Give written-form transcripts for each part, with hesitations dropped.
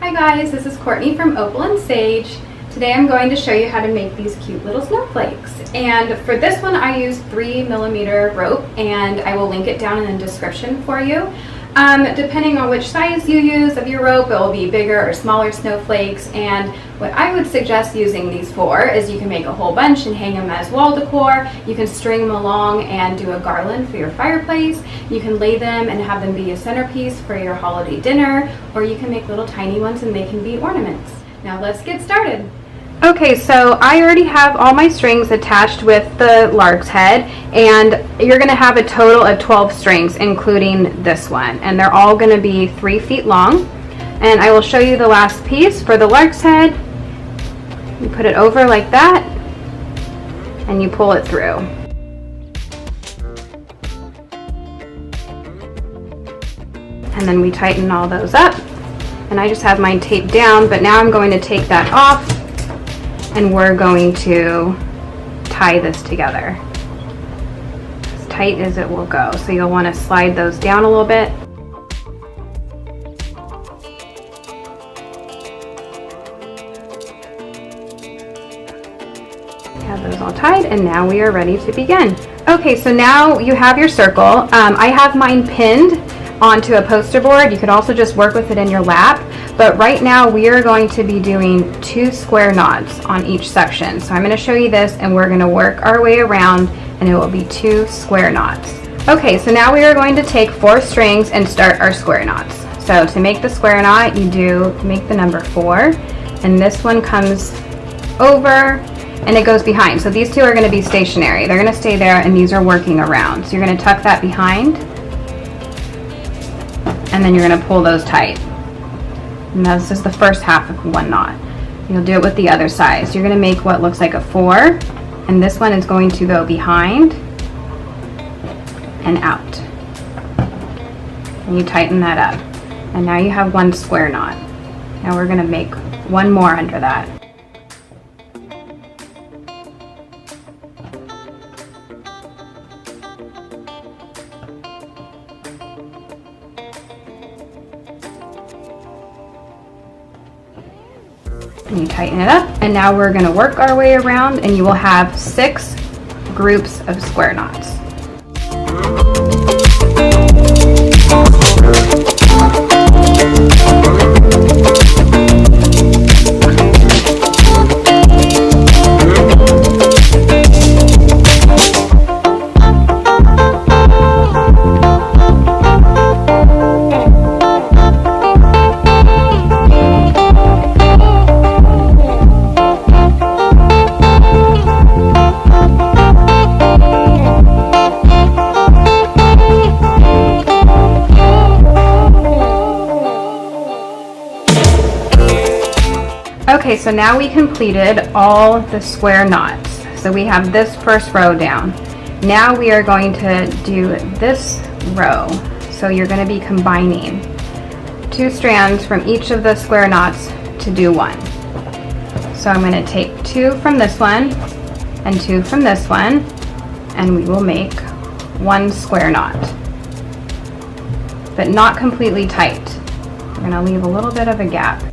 Hi guys, this is Courtney from Opal and Sage. Today I'm going to show you how to make these cute little snowflakes. And for this one I used 3mm rope, and I will link it down in the description for you. Depending on which size you use of your rope, it will be bigger or smaller snowflakes. And what I would suggest using these for is you can make a whole bunch and hang them as wall decor. You can string them along and do a garland for your fireplace. You can lay them and have them be a centerpiece for your holiday dinner, or you can make little tiny ones and they can be ornaments. Now let's get started. Okay, so I already have all my strings attached with the lark's head, and you're going to have a total of 12 strings, including this one, and they're all going to be 3 feet long. And I will show you the last piece for the lark's head. You put it over like that, and you pull it through. And then we tighten all those up, and I just have mine taped down, but now I'm going to take that off. And we're going to tie this together as tight as it will go. So you'll want to slide those down a little bit. Have those all tied, and now we are ready to begin. Okay, so now you have your circle. I have mine pinned onto a poster board. You could also just work with it in your lap. But right now we are going to be doing 2 square knots on each section. So I'm going to show you this, and we're going to work our way around, and it will be 2 square knots. Okay, so now we are going to take 4 strings and start our square knots. So to make the square knot, you make the number 4, and this one comes over and it goes behind. So these 2 are going to be stationary. They're going to stay there, and these are working around. So you're going to tuck that behind, and then you're going to pull those tight. And this is the first half of one knot. You'll do it with the other side. So you're going to make what looks like a 4, and this one is going to go behind and out. And you tighten that up. And now you have 1 square knot. Now we're going to make 1 more under that. And you tighten it up, and now we're going to work our way around, and you will have 6 groups of square knots. Okay, so now we completed all the square knots. So we have this first row down. Now we are going to do this row. So you're going to be combining 2 strands from each of the square knots to do 1. So I'm going to take 2 from this one and 2 from this one, and we will make 1 square knot, but not completely tight. We're going to leave a little bit of a gap.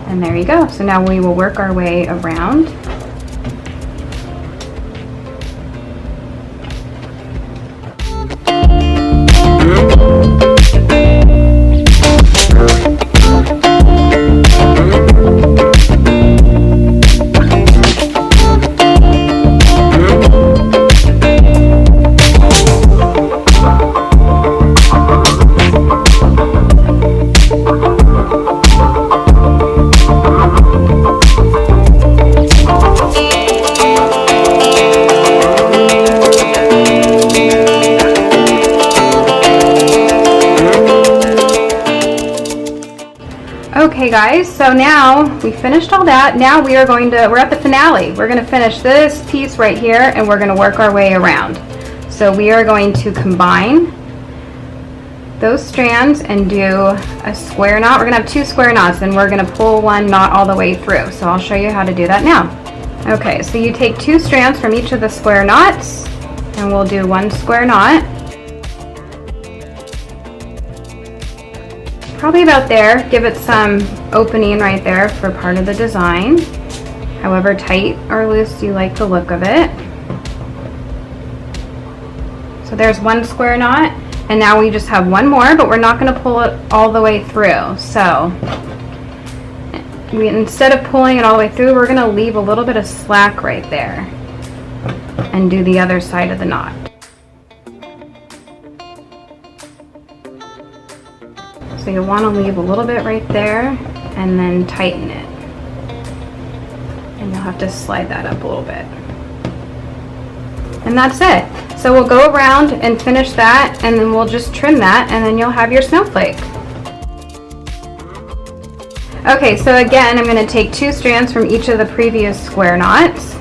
And there you go. So now we will work our way around. Okay guys, so now we finished all that. Now we're at the finale. We're going to finish this piece right here, and we're going to work our way around. So we are going to combine those strands and do a square knot. We're going to have 2 square knots, and we're going to pull 1 knot all the way through. So I'll show you how to do that now. Okay, so you take 2 strands from each of the square knots, And we'll do 1 square knot. Probably about there. Give it some opening right there for part of the design. However tight or loose you like the look of it. So there's 1 square knot, and now we just have 1 more, but we're not going to pull it all the way through. So instead of pulling it all the way through, we're going to leave a little bit of slack right there and do the other side of the knot. So you'll want to leave a little bit right there and then tighten it. And you'll have to slide that up a little bit. And that's it. So we'll go around and finish that, and then we'll just trim that, and then you'll have your snowflake. Okay, so again, I'm going to take 2 strands from each of the previous square knots,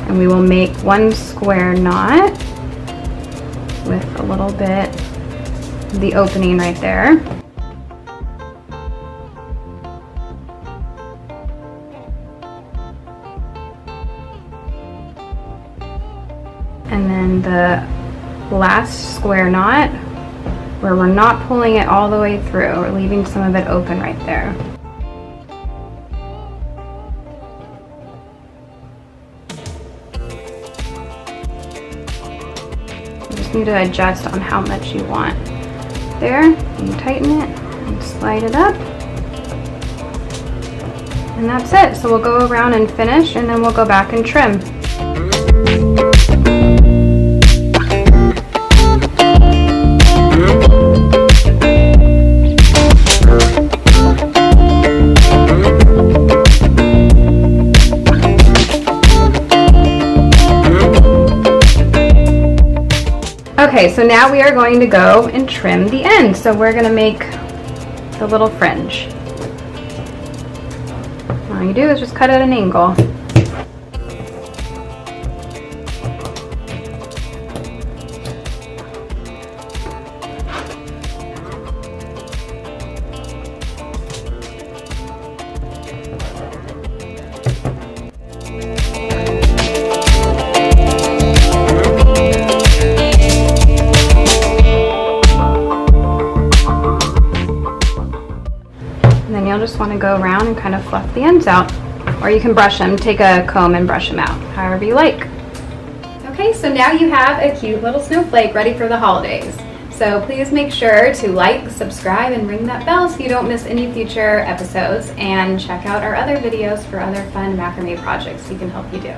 and we will make 1 square knot with a little bit of the opening right there. And then the last square knot, where we're not pulling it all the way through, we're leaving some of it open right there. You just need to adjust on how much you want. There, you tighten it and slide it up. And that's it. So we'll go around and finish, and then we'll go back and trim. Okay, so now we are going to go and trim the end. So we're going to make the little fringe. All you do is just cut at an angle. Then you'll just want to go around and kind of fluff the ends out. Or you can brush them, take a comb and brush them out, however you like. Okay, so now you have a cute little snowflake ready for the holidays. So please make sure to like, subscribe, and ring that bell so you don't miss any future episodes. And check out our other videos for other fun macrame projects we can help you do.